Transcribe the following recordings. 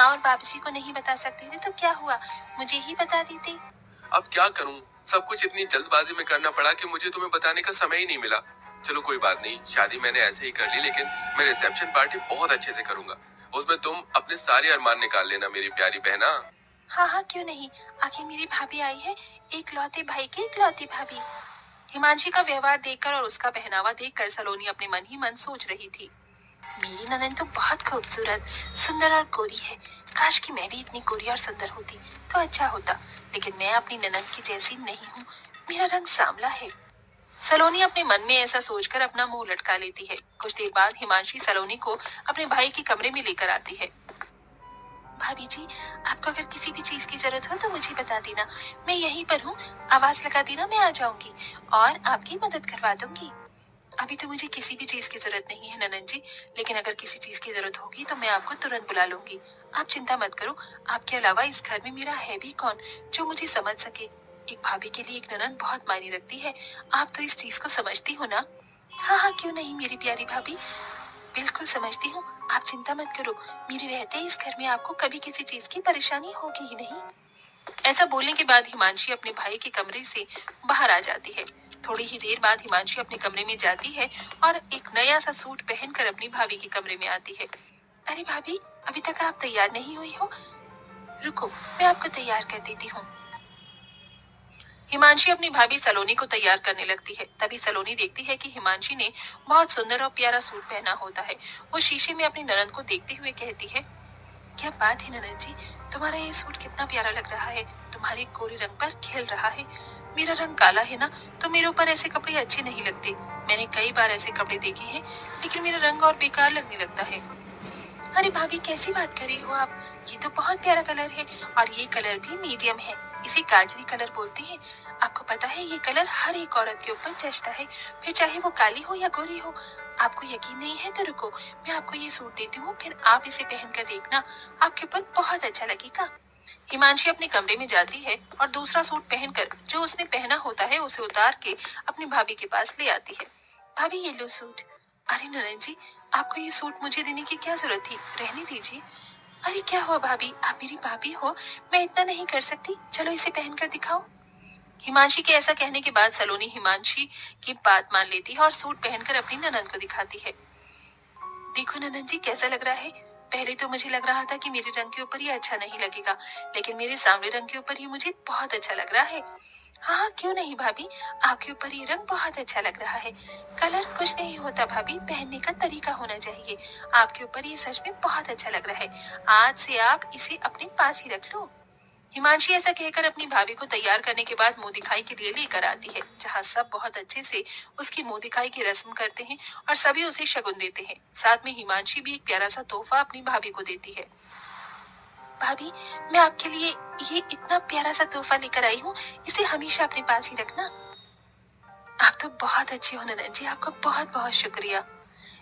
माँ और बाबूजी को नहीं बता सकते थे तो क्या हुआ, मुझे ही बता देते। अब क्या करूं, सब कुछ इतनी जल्दबाजी में करना पड़ा कि मुझे तुम्हें बताने का समय ही नहीं मिला। चलो कोई बात नहीं, शादी मैंने ऐसे ही कर ली, लेकिन मैं रिसेप्शन पार्टी बहुत अच्छे से करूंगा। उसमें तुम अपने सारे अरमान निकाल लेना मेरी प्यारी बहना। हाँ हाँ, क्यों नहीं। आखिर मेरी भाभी आई है, इकलौते भाई की इकलौती भाभी। हिमांशी का व्यवहार देखकर और उसका पहनावा देखकर सलोनी अपने मन ही मन सोच रही थी, मेरी ननद तो बहुत खूबसूरत, सुंदर और गोरी है। काश कि मैं भी इतनी गोरी और सुंदर होती तो अच्छा होता, लेकिन मैं अपनी ननद की जैसी नहीं हूँ। मेरा रंग सांवला है। सलोनी अपने मन में ऐसा सोचकर अपना मुंह लटका लेती है। कुछ देर बाद हिमांशी सलोनी को अपने भाई के कमरे में लेकर आती है। भाभी जी, आपको अगर किसी भी चीज की जरूरत हो तो मुझे बता देना, मैं यहीं पर हूँ। आवाज लगा देना, मैं आ जाऊंगी और आपकी मदद करवा दूंगी। अभी तो मुझे किसी भी चीज की जरूरत नहीं है ननन जी, लेकिन अगर किसी चीज की जरूरत होगी तो मैं आपको तुरंत बुला लूंगी। आप चिंता मत करो, आपके अलावा इस घर में मेरा है भी कौन जो मुझे समझ सके। एक भाभी के लिए एक ननन बहुत मायने रखती है। आप तो इस चीज को समझती हो ना। हाँ हाँ, क्यों नहीं मेरी प्यारी भाभी, बिल्कुल समझती हूँ। आप चिंता मत करो, मेरे रहते इस घर में आपको कभी किसी चीज की परेशानी होगी ही नहीं। ऐसा बोलने के बाद हिमांशी अपने भाई के कमरे से बाहर आ जाती है। थोड़ी ही देर बाद हिमांशी अपने कमरे में जाती है और एक नया सा सूट पहनकर अपनी भाभी के कमरे में आती है। अरे भाभी, अभी तक आप तैयार नहीं हुई हो? रुको, मैं आपको तैयार कर देती हूँ। हिमांशी अपनी भाभी सलोनी को तैयार करने लगती है। तभी सलोनी देखती है कि हिमांशी ने बहुत सुंदर और प्यारा सूट पहना होता है। वो शीशे में अपनी ननद को देखते हुए कहती है, क्या बात है ननद जी, तुम्हारा ये सूट कितना प्यारा लग रहा है, तुम्हारे गोरे रंग पर खिल रहा है। मेरा रंग काला है ना, तो मेरे ऊपर ऐसे कपड़े अच्छे नहीं लगते। मैंने कई बार ऐसे कपड़े देखे हैं, लेकिन मेरा रंग और बेकार लगने लगता है। अरे भाभी, कैसी बात कर रही हो आप, ये तो बहुत प्यारा कलर है और ये कलर भी मीडियम है। इसे गाजरी कलर बोलते हैं। आपको पता है ये कलर हर एक औरत के ऊपर जचता है, फिर चाहे वो काली हो या गोरी हो। आपको यकीन नहीं है तो रुको, मैं आपको ये सूट देती हूँ, फिर आप इसे पहनकर देखना, आपके ऊपर बहुत अच्छा लगेगा। हिमांशी अपने कमरे में जाती है और दूसरा सूट पहनकर जो उसने पहना होता है उसे उतार के अपनी भाभी के पास ले आती है। भाभी, ये लो सूट। अरे ननद जी, आपको ये सूट मुझे देने की क्या जरूरत थी, रहने दीजिए। अरे क्या हुआ भाभी, आप मेरी भाभी हो, मैं इतना नहीं कर सकती, चलो इसे पहनकर दिखाओ। हिमांशी के ऐसा कहने के बाद सलोनी हिमांशी की बात मान लेती है और सूट पहनकर अपनी ननद को दिखाती है। देखो ननद जी, कैसा लग रहा है। पहले तो मुझे लग रहा था कि मेरे रंग के ऊपर ये अच्छा नहीं लगेगा, लेकिन मेरे सांवले रंग के ऊपर ये मुझे बहुत अच्छा लग रहा है। हाँ हाँ, क्यों नहीं भाभी, आपके ऊपर ये रंग बहुत अच्छा लग रहा है। कलर कुछ नहीं होता भाभी, पहनने का तरीका होना चाहिए। आपके ऊपर ये सच में बहुत अच्छा लग रहा है। आज से आप इसे अपने पास ही रख लो। हिमांशी ऐसा कहकर अपनी भाभी को तैयार करने के बाद मुंह दिखाई के लिए लेकर आती है, जहाँ सब बहुत अच्छे से उसकी मुंह दिखाई की रस्म करते हैं और सभी उसे शगुन देते हैं। साथ में हिमांशी भी एक प्यारा सा तोहफा अपनी भाभी को देती है। भाभी, मैं आपके लिए ये इतना प्यारा सा तोहफा लेकर आई हूँ, इसे हमेशा अपने पास ही रखना। आप तो बहुत अच्छी हो ननद जी, आपका बहुत बहुत शुक्रिया।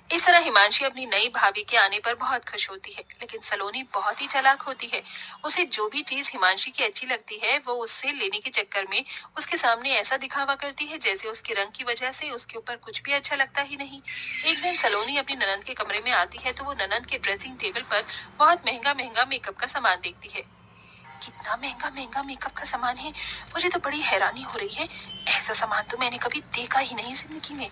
इस तरह हिमांशी अपनी नई भाभी के आने पर बहुत खुश होती है, लेकिन सलोनी बहुत ही चालाक होती है। उसे जो भी चीज हिमांशी की अच्छी लगती है वो उससे लेने के चक्कर में उसके सामने ऐसा दिखावा करती है जैसे उसके रंग की वजह से उसके ऊपर कुछ भी अच्छा लगता ही नहीं। एक दिन सलोनी अपनी ननद के कमरे में आती है तो वो ननद के ड्रेसिंग टेबल पर बहुत महंगा महंगा मेकअप का सामान देखती है। कितना महंगा महंगा मेकअप का सामान है, मुझे तो बड़ी हैरानी हो रही है। ऐसा सामान तो मैंने कभी देखा ही नहीं जिंदगी में।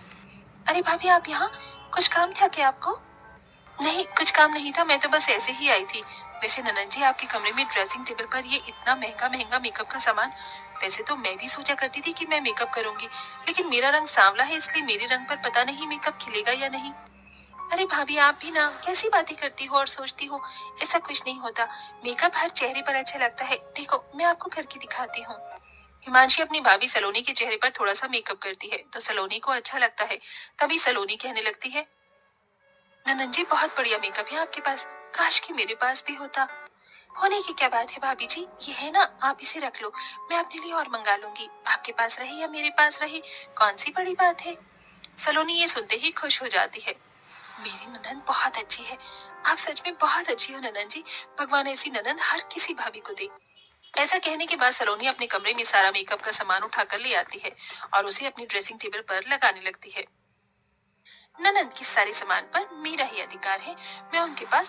अरे भाभी, आप यहाँ, कुछ काम था क्या आपको? नहीं, कुछ काम नहीं था, मैं तो बस ऐसे ही आई थी। वैसे ननद जी, आपके कमरे में ड्रेसिंग टेबल पर ये इतना महंगा महंगा मेकअप का सामान, वैसे तो मैं भी सोचा करती थी कि मैं मेकअप करूंगी, लेकिन मेरा रंग सांवला है, इसलिए मेरे रंग पर पता नहीं मेकअप खिलेगा या नहीं। अरे भाभी, आप भी ना कैसी बातें करती हो और सोचती हो, ऐसा कुछ नहीं होता। मेकअप हर चेहरे पर अच्छा लगता है। देखो, मैं आपको करके दिखाती हूँ। हिमांशी अपनी भाभी सलोनी के चेहरे पर थोड़ा सा मेकअप करती है तो सलोनी को अच्छा लगता है। तभी सलोनी कहने लगती है, ननन जी, बहुत बढ़िया मेकअप है आपके पास, काश कि मेरे पास भी होता। होने की क्या बात है भाभी जी, ये है ना, आप इसे रख लो, मैं अपने लिए और मंगा लूंगी। आपके पास रहे या मेरे पास रहे, कौन सी बड़ी बात है। सलोनी ये सुनते ही खुश हो जाती है। मेरी ननन बहुत अच्छी है, आप सच में बहुत अच्छी हो ननन जी, भगवान ऐसी ननन हर किसी भाभी को दे। ऐसा कहने के बाद सलोनी अपने कमरे में सारा मेकअप का सामान उठाकर ले आती है और उसे अपनी ड्रेसिंग टेबल पर लगाने लगती है। ननद के सारे सामान पर मेरा ही अधिकार है, मैं उनके पास